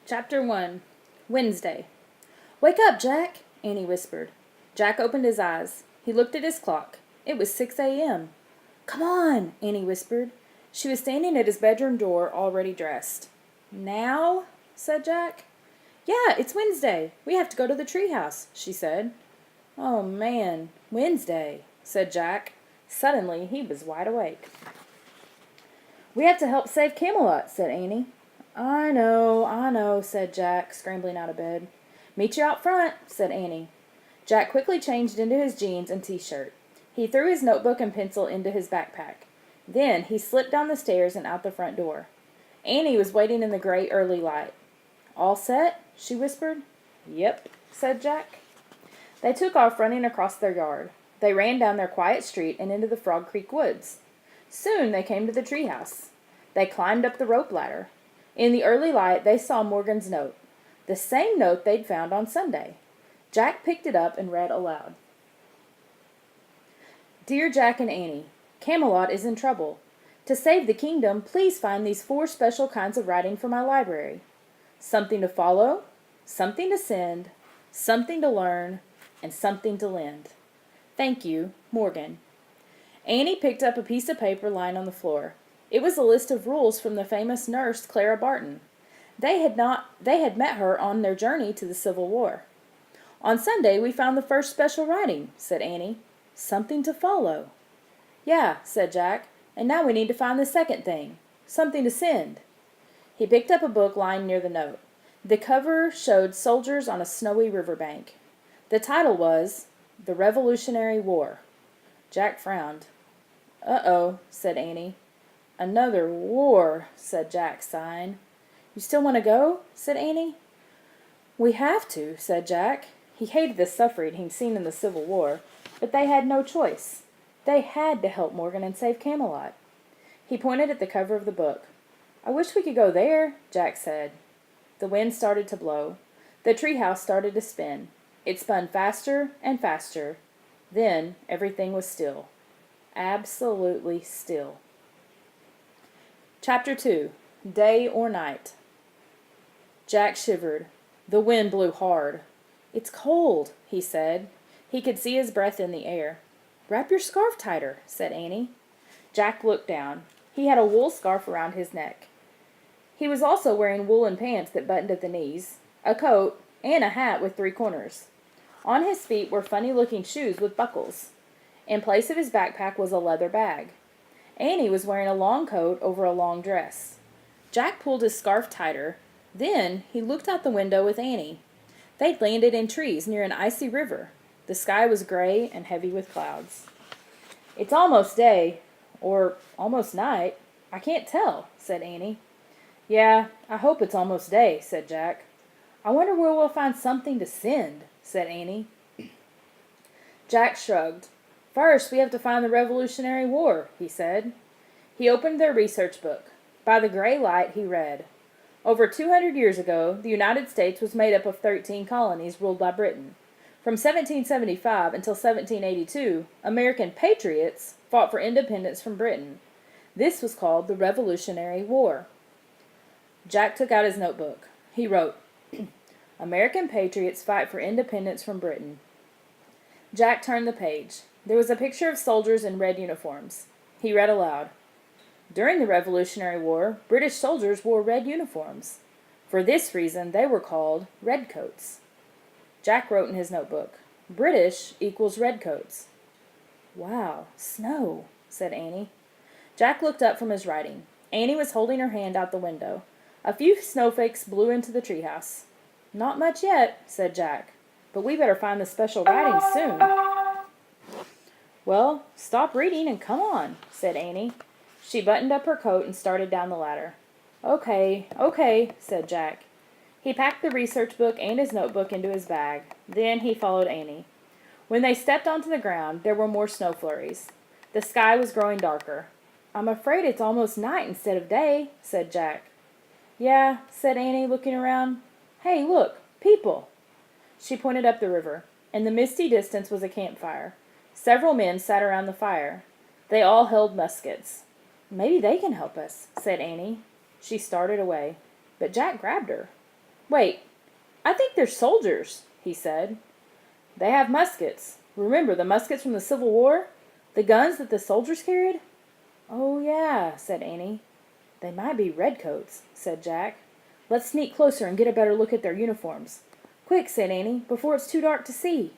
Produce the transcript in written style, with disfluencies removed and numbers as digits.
Chapter 1. Wednesday. "Wake up, Jack," Annie whispered. Jack opened his eyes. He looked at his clock. It was 6 a.m. "Come on," Annie whispered. She was standing at his bedroom door, already dressed. "Now?" said Jack. "Yeah, it's Wednesday. We have to go to the treehouse," she said. "Oh, man, Wednesday," said Jack. Suddenly, he was wide awake. "We have to help save Camelot," said Annie. I know, said Jack, scrambling out of bed. "Meet you out front," said Annie. Jack quickly changed into his jeans and t-shirt. He threw his notebook and pencil into his backpack. Then he slipped down the stairs and out the front door. Annie was waiting in the gray early light. "All set?" she whispered. "Yep," said Jack. They took off running across their yard. They ran down their quiet street and into the Frog Creek woods. Soon they came to the treehouse. They climbed up the rope ladder. In the early light, they saw Morgan's note, the same note they'd found on Sunday. Jack picked it up and read aloud. "Dear Jack and Annie, Camelot is in trouble. To save the kingdom, please find these 4 special kinds of writing for my library. Something to follow, something to send, something to learn, and something to lend. Thank you, Morgan." Annie picked up a piece of paper lying on the floor. It was a list of rules from the famous nurse Clara Barton. They had met her on their journey to the Civil War. "On Sunday we found the first special writing," said Annie. "Something to follow." "Yeah," said Jack, "and now we need to find the second thing. Something to send." He picked up a book lying near the note. The cover showed soldiers on a snowy riverbank. The title was The Revolutionary War. Jack frowned. "Uh-oh," said Annie. "Another war," said Jack, sighing. "You still want to go?" said Annie. "We have to," said Jack. He hated the suffering he'd seen in the Civil War, but they had no choice. They had to help Morgan and save Camelot. He pointed at the cover of the book. "I wish we could go there," Jack said. The wind started to blow. The treehouse started to spin. It spun faster and faster. Then everything was still. Absolutely still. Chapter 2. Day or Night. Jack shivered. The wind blew hard. "It's cold," he said. He could see his breath in the air. "Wrap your scarf tighter," said Annie. Jack looked down. He had a wool scarf around his neck. He was also wearing woolen pants that buttoned at the knees, a coat, and a hat with 3 corners. On his feet were funny-looking shoes with buckles. In place of his backpack was a leather bag. Annie was wearing a long coat over a long dress. Jack pulled his scarf tighter. Then he looked out the window with Annie. They'd landed in trees near an icy river. The sky was gray and heavy with clouds. "It's almost day, or almost night. I can't tell," said Annie. "Yeah, I hope it's almost day," said Jack. "I wonder where we'll find something to send," said Annie. Jack shrugged. "First, we have to find the Revolutionary War," he said. He opened their research book. By the gray light, he read, "Over 200 years ago, the United States was made up of 13 colonies ruled by Britain. From 1775 until 1782, American patriots fought for independence from Britain. This was called the Revolutionary War." Jack took out his notebook. He wrote, "American patriots fight for independence from Britain." Jack turned the page. There was a picture of soldiers in red uniforms. He read aloud, "During the Revolutionary War, British soldiers wore red uniforms. For this reason, they were called redcoats." Jack wrote in his notebook, "British equals redcoats." "Wow, snow," said Annie. Jack looked up from his writing. Annie was holding her hand out the window. A few snowflakes blew into the treehouse. "Not much yet," said Jack, "but we better find the special writing soon." "Well, stop reading and come on," said Annie. She buttoned up her coat and started down the ladder. Okay, said Jack. He packed the research book and his notebook into his bag. Then he followed Annie. When they stepped onto the ground, there were more snow flurries. The sky was growing darker. "I'm afraid it's almost night instead of day," said Jack. "Yeah," said Annie, looking around. "Hey, look, people." She pointed up the river. In the misty distance was a campfire. Several men sat around the fire. They all held muskets. "Maybe they can help us," said Annie. She started away, but Jack grabbed her. Wait, I think they're soldiers, he said. They have muskets. Remember the muskets from the Civil War? The guns that the soldiers carried? Oh, yeah, said Annie. They might be redcoats, said Jack. Let's sneak closer and get a better look at their uniforms. Quick, said Annie, before it's too dark to see.